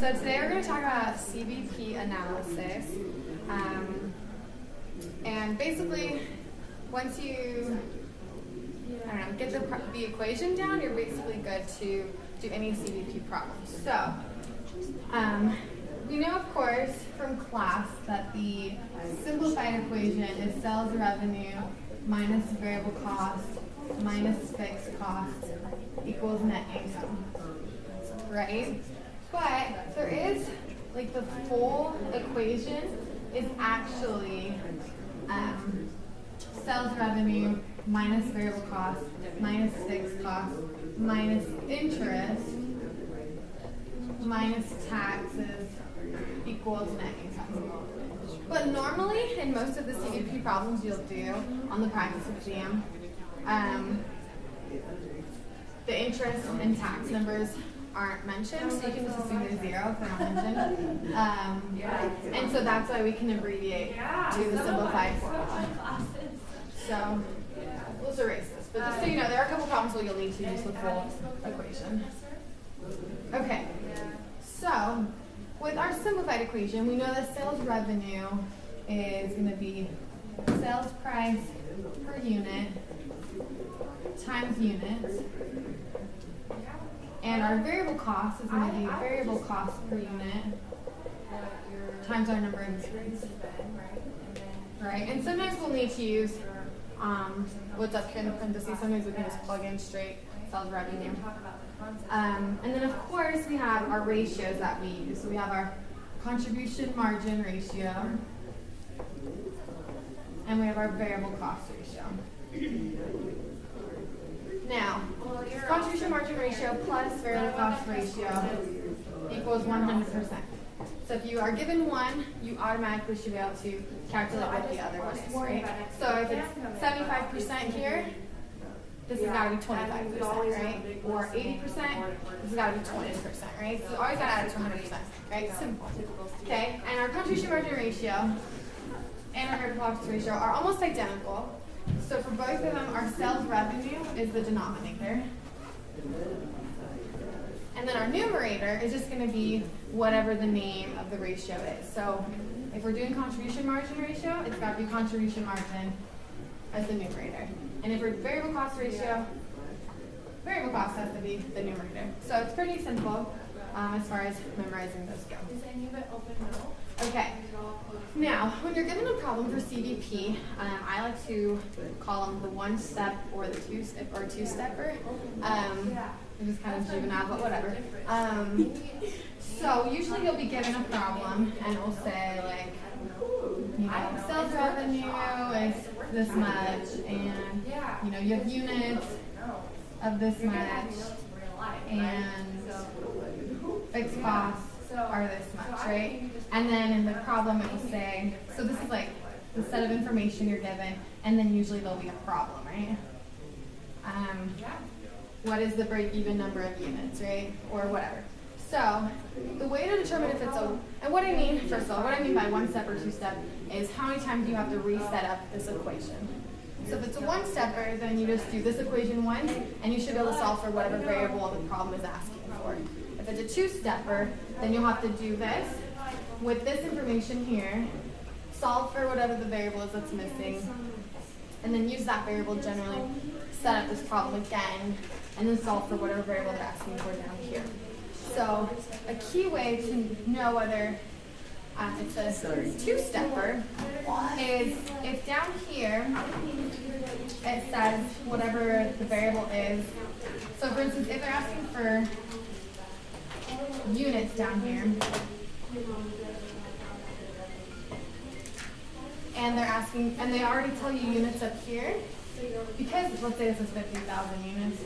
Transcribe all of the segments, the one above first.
So today we're going to talk about CVP analysis. And basically, once you, get the equation down, you're basically good to do any CVP problems. So, we know, of course, from class that the simplified equation is sales revenue minus variable cost minus fixed cost equals net income, right? But there is, like, the full equation is actually sales revenue minus variable cost minus fixed cost minus interest minus taxes equals net income. But normally, in most of the CVP problems you'll do on the practice exam, the interest and tax numbers aren't mentioned, so you can just assume they're zero if they're not mentioned. And so that's why we can abbreviate to the simplified formula. So let's erase this. But just so you know, there are a couple problems where you'll need to use the full equation. Okay, so with our simplified equation, we know that sales revenue is going to be sales price per unit times units. And our variable cost is going to be variable cost per unit times our number of units. Right? And sometimes we'll need to use what's up here in the parentheses. Sometimes we can just plug in straight sales revenue. And then, of course, we have our ratios that we use. So we have our contribution margin ratio, and we have our variable cost ratio. Now, contribution margin ratio plus variable cost ratio equals 100%. So if you are given one, you automatically should be able to calculate what the other one is, right? So if it's 75% here, this has got to be 25%, right? Or 80%, this has got to be 20%, right? So you always got to add it to 100%, right? Simple. Okay, and our contribution margin ratio and our variable cost ratio are almost identical. So for both of them, our sales revenue is the denominator. And then our numerator is just going to be whatever the name of the ratio is. So if we're doing contribution margin ratio, it's got to be contribution margin as the numerator. And if we're variable cost ratio, variable cost has to be the numerator. So it's pretty simple as far as memorizing those go. Is any of it open now? Okay. Now, when you're given a problem for CVP, I like to call them the one-step or the two-stepper. It's just kind of juvenile, but whatever. So usually you'll be given a problem, and it'll say like, sales revenue is this much, and you have units of this much, and fixed costs are this much, right? And then in the problem it will say, so this is like the set of information you're given, and then usually there'll be a problem, right? What is the break-even number of units, right? Or whatever. So the way to determine if it's and what I mean, first of all, what I mean by one-step or two-step is how many times you have to reset up this equation. So if it's a one-stepper, then you just do this equation once, and you should be able to solve for whatever variable the problem is asking for. If it's a two-stepper, then you'll have to do this with this information here, solve for whatever the variable is that's missing, and then use that variable generally, set up this problem again, and then solve for whatever variable they're asking for down here. So a key way to know whether it's a two-stepper is if down here it says whatever the variable is. So for instance, if they're asking for units down here, and they're asking, and they already tell you units up here, because let's say this is 50,000 units,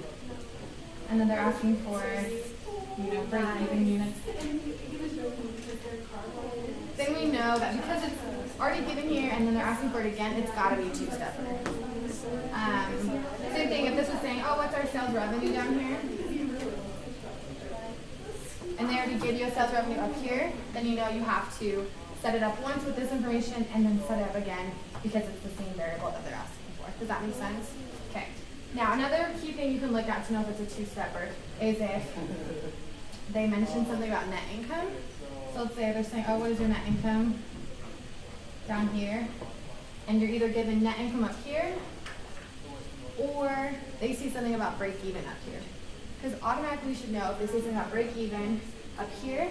and then they're asking for, break-even units, then we know that because it's already given here, and then they're asking for it again, it's got to be a two-stepper. Same thing if this was saying, what's our sales revenue down here? And they already give you a sales revenue up here, then you know you have to set it up once with this information and then set it up again because it's the same variable that they're asking for. Does that make sense? Okay. Now, another key thing you can look at to know if it's a two-stepper is if they mention something about net income. So let's say they're saying, oh, what is your net income down here? And you're either given net income up here, or they see something about break even up here. Because automatically we should know if they say something about break even up here,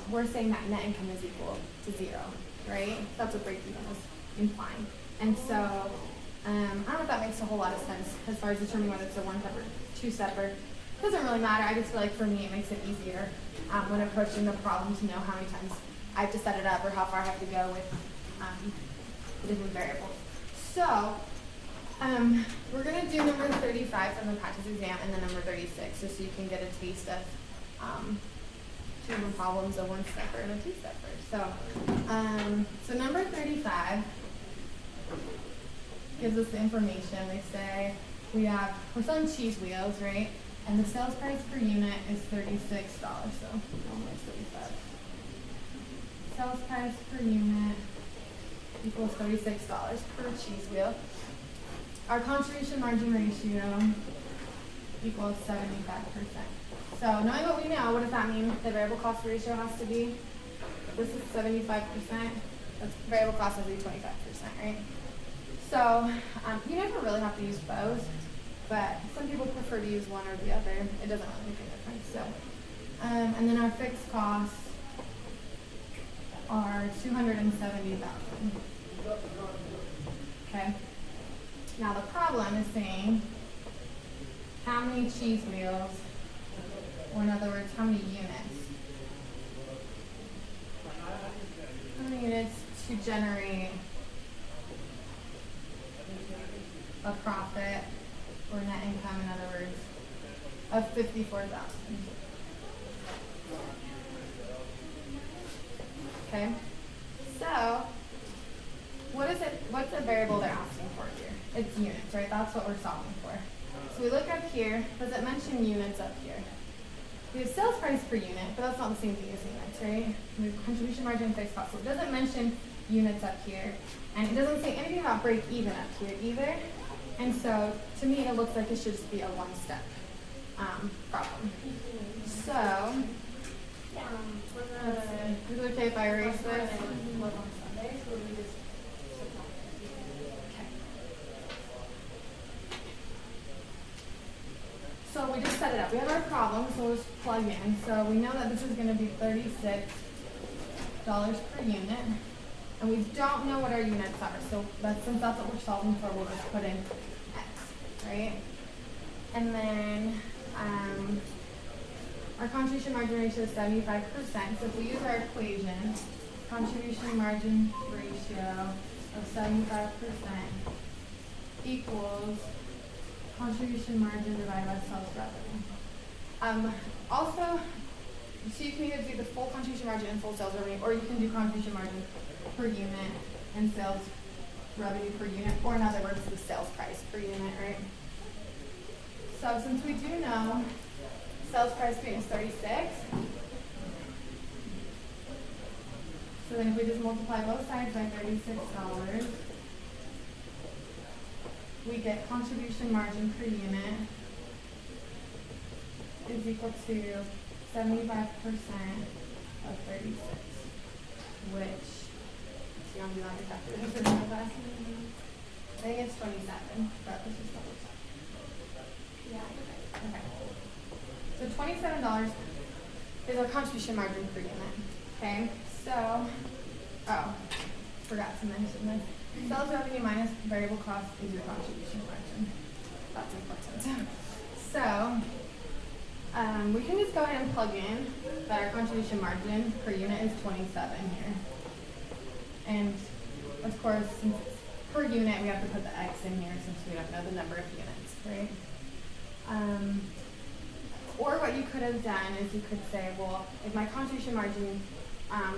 we're saying that net income is equal to 0, right? That's what break even is implying. And so, I don't know if that makes a whole lot of sense as far as determining whether it's a 1-step or 2-step, or doesn't really matter. I just feel like for me it makes it easier when approaching the problem to know how many times I have to set it up or how far I have to go with the different variables. So, we're going to do number 35 from the practice exam and then number 36, just so you can get a taste of two different problems, a 1-stepper and a 2-stepper. So number 35 gives us the information. They say we're selling cheese wheels, right? And the sales price per unit is $36, so almost 35. Sales price per unit equals $36 per cheese wheel. Our contribution margin ratio equals 75%. So knowing what we know, what does that mean the variable cost ratio has to be? This is 75%. That's variable cost has to be 25%, right? So you never really have to use both, but some people prefer to use one or the other. It doesn't really make a difference. So, and then our fixed costs are $270,000. Okay. Now the problem is saying how many cheese wheels, or in other words, how many units? How many units to generate a profit or net income, in other words, of $54,000. Okay, so what's the variable they're asking for here? It's units, right? That's what we're solving for. So we look up here. Does it mention units up here? We have sales price per unit, but that's not the same thing as units, right? We have contribution margin and fixed cost. So it doesn't mention units up here, and it doesn't say anything about break even up here either. And so to me, it looks like it should just be a 1-step problem. So is it okay if I erase this? So we just set it up. We have our problem, so we'll just plug in. So we know that this is going to be $36 per unit. And we don't know what our units are. So since that's what we're solving for, we'll just put in X, right? And then our contribution margin ratio is 75%. So if we use our equation, contribution margin ratio of 75% equals contribution margin divided by sales revenue. Also, so you can either do the full contribution margin and full sales revenue, or you can do contribution margin per unit and sales revenue per unit, or in other words, the sales price per unit, right? So since we do know sales price per unit is 36, so then if we just multiply both sides by $36, we get contribution margin per unit is equal to 75% of 36, which, do you want to do that in calculator class? I think it's 27, but let's just double check. Yeah. Okay. So $27 is our contribution margin per unit. Okay. So, forgot to mention this. Sales revenue minus variable cost is your contribution margin. That's important. So, we can just go ahead and plug in that our contribution margin per unit is 27 here. And of course, since it's per unit, we have to put the X in here since we don't know the number of units, right? Or what you could have done is you could say, well, if my contribution margin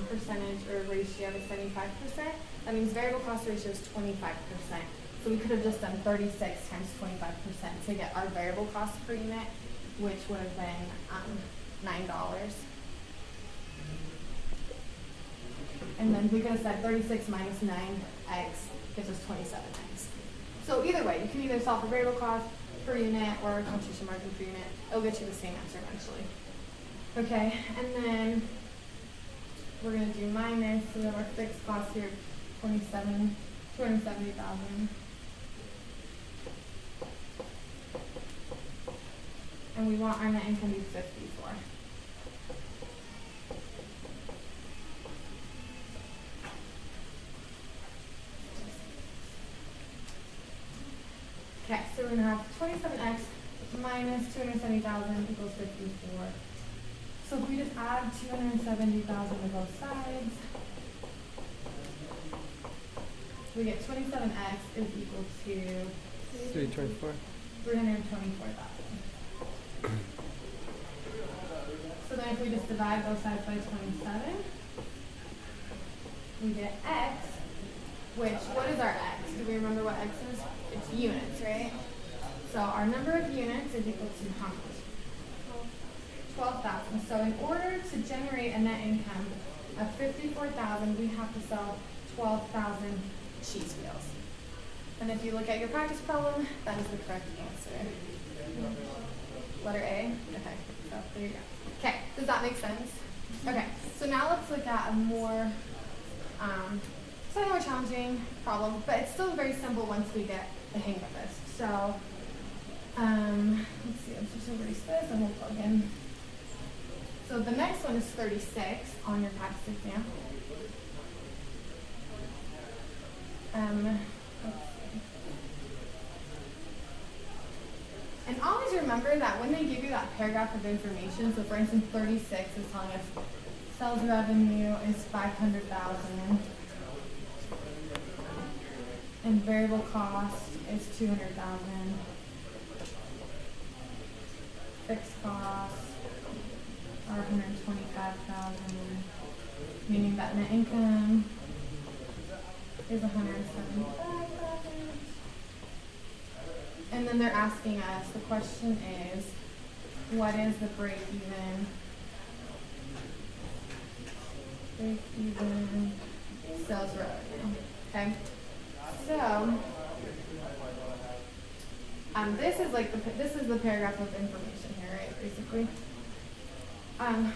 percentage or ratio is 75%, that means variable cost ratio is 25%. So we could have just done 36 times 25% to get our variable cost per unit, which would have been $9. And then we could have said 36 minus 9x gives us 27x. So either way, you can either solve for variable cost per unit or contribution margin per unit. It'll get you the same answer eventually. Okay, and then we're gonna do minus, so we have our fixed cost here, 270,000. And we want our net income to be 54. Okay, so we're gonna have 27x minus 270,000 equals 54. So if we just add 270,000 to both sides, we get 27x is equal to 324,000. So then if we just divide both sides by 27, we get x, which, what is our x? Do we remember what x is? It's units, right? So our number of units is equal to how much? 12,000. So in order to generate a net income of 54,000, we have to sell 12,000 cheese wheels. And if you look at your practice problem, that is the correct answer. Letter A? Okay, so there you go. Okay, does that make sense? Okay, so now let's look at a more, slightly more challenging problem, but it's still very simple once we get the hang of this. So, let's see, let's just erase this and we'll plug in. So the next one is 36 on your practice exam. Let's see. And always remember that when they give you that paragraph of information, so for instance 36 is telling us sales revenue is 500,000 and variable cost is 200,000. Fixed costs are 125,000, meaning that net income is 175,000. And then they're asking us, the question is, what is the break-even sales revenue? Okay, so this is the paragraph of information here, right? Basically,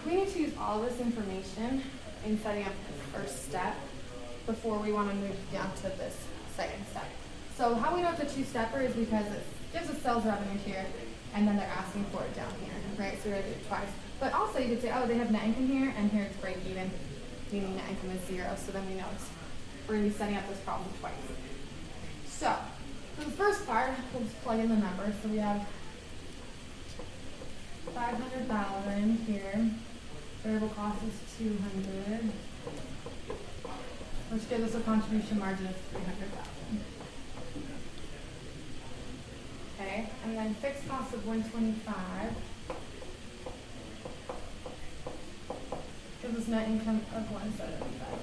we need to use all this information in setting up the first step before we want to move down to this second step. So how we know it's a two-stepper is because it gives us sales revenue here, and then they're asking for it down here, right? So we're going to do it twice. But also you could say, oh, they have net income here, and here it's break even, meaning net income is 0. So then we know we're going to be setting up this problem twice. So for the first part, we'll just plug in the numbers. So we have 500,000 here. Variable cost is 200, which gives us a contribution margin of 300,000. Okay, and then fixed cost of 125 gives us net income of 175.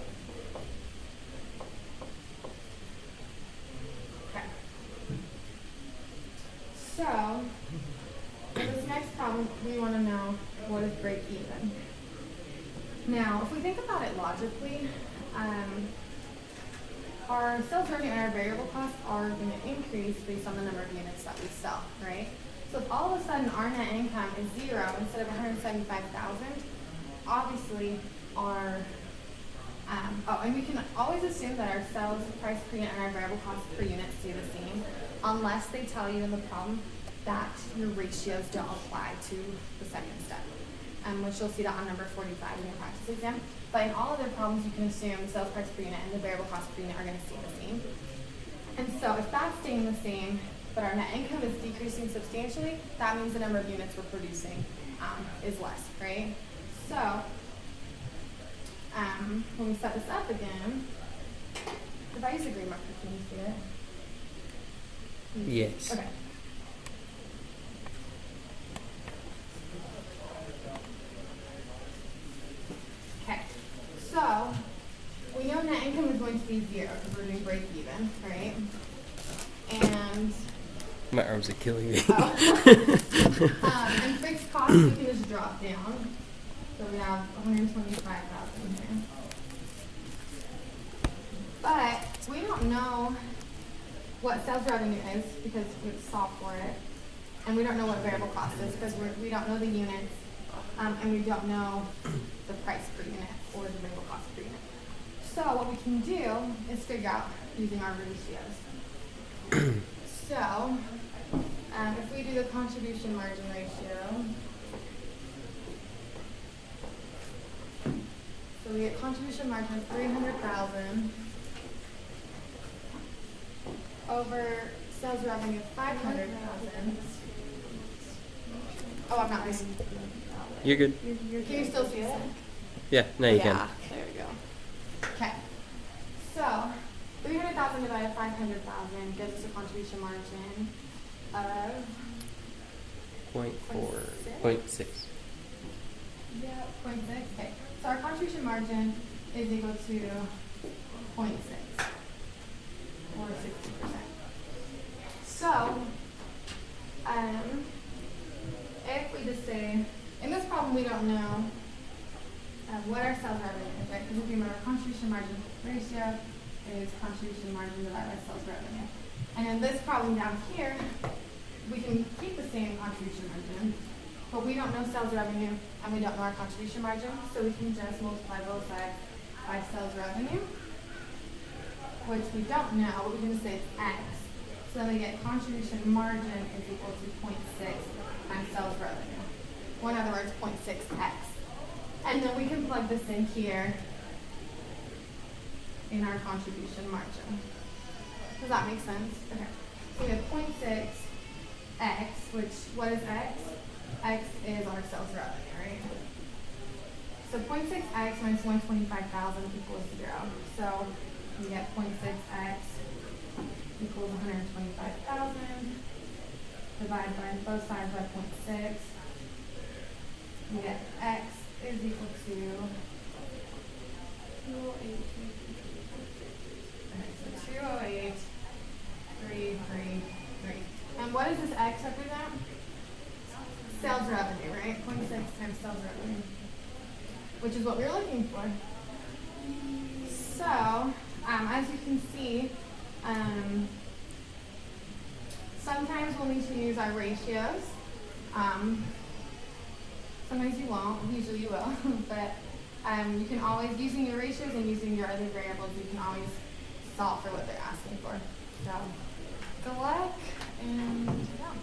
Okay. So, for this next problem, we want to know what is break even. Now, if we think about it logically, our sales revenue and our variable costs are going to increase based on the number of units that we sell, right? So if all of a sudden our net income is 0 instead of 175,000, obviously our, and we can always assume that our sales price per unit and our variable cost per unit stay the same, unless they tell you in the problem that your ratios don't apply to the second step, which you'll see that on number 45 in your practice exam. But in all other problems, you can assume the sales price per unit and the variable cost per unit are going to stay the same. And so if that's staying the same, but our net income is decreasing substantially, that means the number of units we're producing is less, right? So when we set this up again, if I use a green marker, can you see it? Yes. Okay. Okay, so we know net income is going to be 0 because we're doing break even, right? And my arms are killing me. And fixed costs we can just drop down. So we have 125,000 here. But we don't know what sales revenue is because we've solved for it. And we don't know what variable cost is because we don't know the units and we don't know the price per unit or the variable cost per unit. So what we can do is figure out using our ratios. So if we do the contribution margin ratio, so we get contribution margin of 300,000 over sales revenue of 500,000. Oh, I'm not reading. You're good. Can you still see it? Yeah, now you Yeah, there we go. Okay. So 300,000 divided by 500,000 gives us a contribution margin of can. 0.6. Yeah, 0.6. Okay. So our contribution margin is equal to 0.6 or 60%. So, if we just say, in this problem we don't know what our sales revenue is, right? Because if you remember, contribution margin ratio is contribution margin divided by sales revenue. And in this problem down here, we can keep the same contribution margin, but we don't know sales revenue and we don't know our contribution margin, so we can just multiply both sides by sales revenue, which we don't know, but we can just say it's X. So then we get contribution margin is equal to 0.6 times sales revenue. Or in other words, 0.6X. And then we can plug this in here in our contribution margin. Does that make sense? Okay. So we have 0.6X, which, what is X? X is our sales revenue, right? So 0.6X minus 125,000 equals 0. So we get 0.6X equals 125,000 divided by both sides by 0.6. We get X is equal to 208,333. And what does this X represent? Sales revenue, right? 0.6 times sales revenue, which is what we're looking for. So, as you can see, sometimes we'll need to use our ratios. Sometimes you won't, usually you will, but you can always, using your ratios and using your other variables, you can always solve for what they're asking for. So, good luck, and yeah.